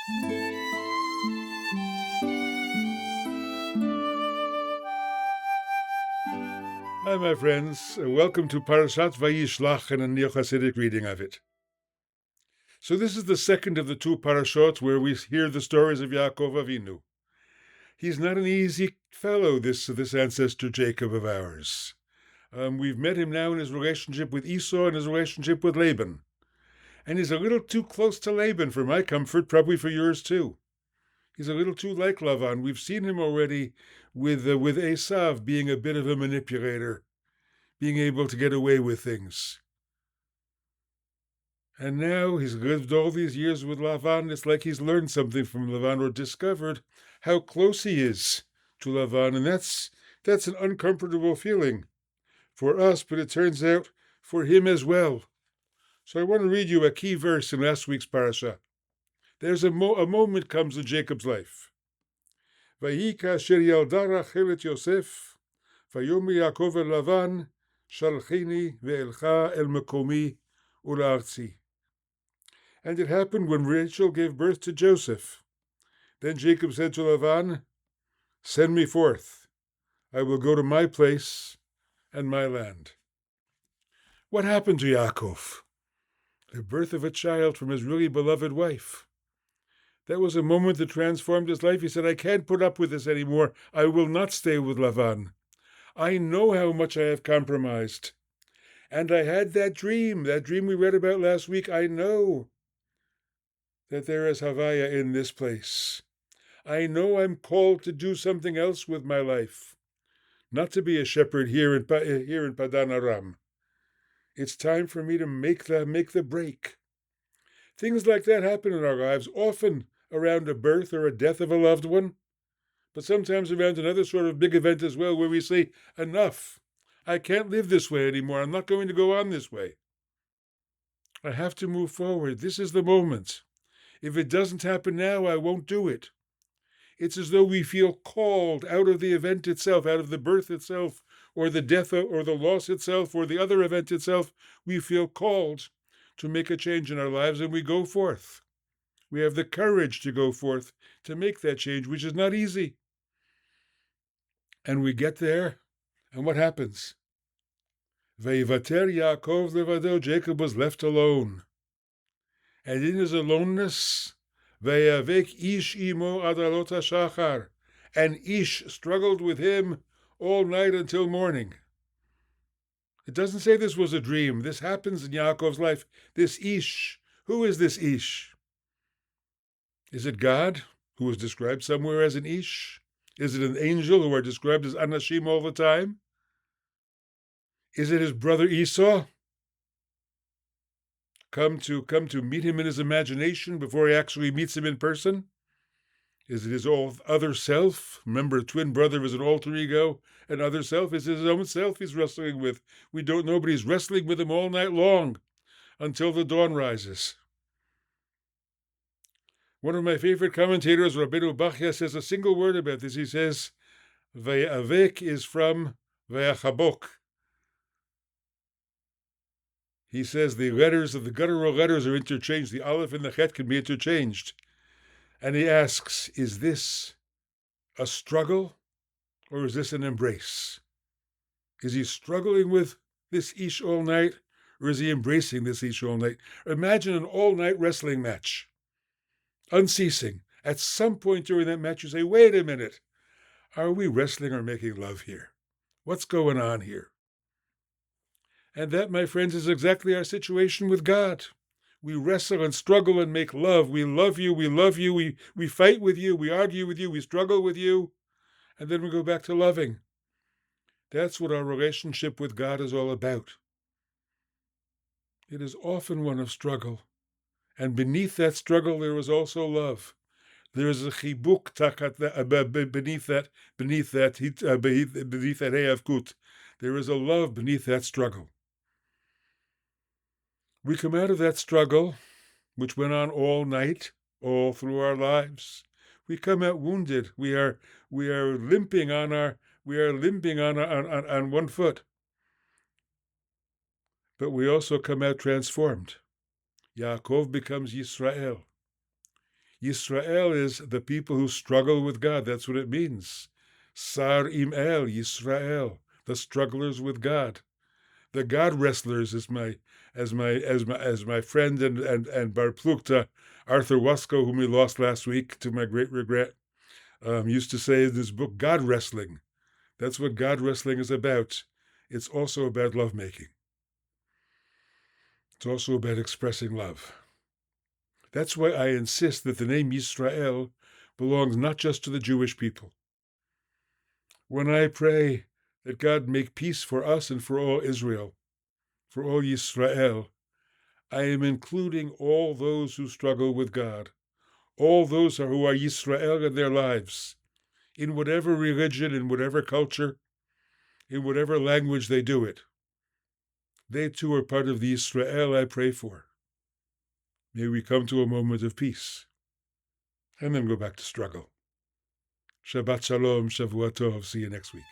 Hi, my friends. Welcome to Parashat Yishlach and a Neo Hasidic reading of it. So this is the second of the two parashot where we hear the stories of Yaakov Avinu. He's not an easy fellow, this ancestor Jacob of ours. We've met him now in his relationship with Esau and his relationship with Laban. And he's a little too close to Laban for my comfort, probably for yours too. He's a little too like Lavan. We've seen him already with Esav being a bit of a manipulator, being able to get away with things. And now he's lived all these years with Lavan. It's like he's learned something from Lavan or discovered how close he is to Lavan. And that's an uncomfortable feeling for us, but it turns out for him as well. So I want to read you a key verse in last week's parasha. There's a moment comes in Jacob's life. Vayi kasher yalda Rachel et Yosef, vayomer Yaakov el Lavan, shalchini ve'elcha el mekomi ula'artzi. And it happened when Rachel gave birth to Joseph. Then Jacob said to Lavan, "Send me forth. I will go to my place and my land." What happened to Yaakov? The birth of a child from his really beloved wife. That was a moment that transformed his life. He said, "I can't put up with this anymore. I will not stay with Lavan. I know how much I have compromised. And I had that dream we read about last week. I know that there is Havaya in this place. I know I'm called to do something else with my life, not to be a shepherd here in Padan Aram. It's time for me to make the break." Things like that happen in our lives, often around a birth or a death of a loved one, but sometimes around another sort of big event as well, where we say, "Enough. I can't live this way anymore. I'm not going to go on this way. I have to move forward. This is the moment. If it doesn't happen now, I won't do it." It's as though we feel called out of the event itself, out of the birth itself, or the death or the loss itself, or the other event itself. We feel called to make a change in our lives, and we go forth. We have the courage to go forth to make that change, which is not easy. And we get there, and what happens? Vayivater Yaakov levado, Jacob was left alone. And in his aloneness, Vayavek ish imo adalot hashachar, and Ish struggled with him all night until morning. It doesn't say this was a dream. This happens in Yaakov's life. This Ish. Who is this Ish? Is it God, who is described somewhere as an Ish? Is it an angel who are described as Anashim all the time? Is it his brother Esau? Come to meet him in his imagination before he actually meets him in person? Is it his other self? Remember, a twin brother is an alter ego. An other self is his own self he's wrestling with. We don't know, but he's wrestling with him all night long until the dawn rises. One of my favorite commentators, Rabbeinu Bachya, says a single word about this. He says, Vayavek is from Vayachabok. He says the letters of the guttural letters are interchanged. The aleph and the chet can be interchanged. And he asks, is this a struggle or is this an embrace? Is he struggling with this Ish all night or is he embracing this Ish all night? Imagine an all-night wrestling match, unceasing. At some point during that match, you say, wait a minute, are we wrestling or making love here? What's going on here? And that, my friends, is exactly our situation with God. We wrestle and struggle and make love. We love you, we fight with you, we argue with you, we struggle with you, and then we go back to loving. That's what our relationship with God is all about. It is often one of struggle. And beneath that struggle, there is also love. There is a chibuk beneath that heyavkut. There is a love beneath that struggle. We come out of that struggle, which went on all night, all through our lives. We come out wounded. We are limping on one foot. But we also come out transformed. Yaakov becomes Yisrael. Yisrael is the people who struggle with God. That's what it means. Sar im el, Yisrael, the strugglers with God. The God wrestlers, as my friend and Bar Plukta, Arthur Wasco, whom we lost last week to my great regret, used to say in his book, God wrestling. That's what God wrestling is about. It's also about lovemaking. It's also about expressing love. That's why I insist that the name Yisrael belongs not just to the Jewish people. When I pray that God make peace for us and for all Israel, for all Yisrael, I am including all those who struggle with God, all those who are Yisrael in their lives, in whatever religion, in whatever culture, in whatever language they do it. They too are part of the Yisrael I pray for. May we come to a moment of peace, and then go back to struggle. Shabbat Shalom, Shavua Tov. See you next week.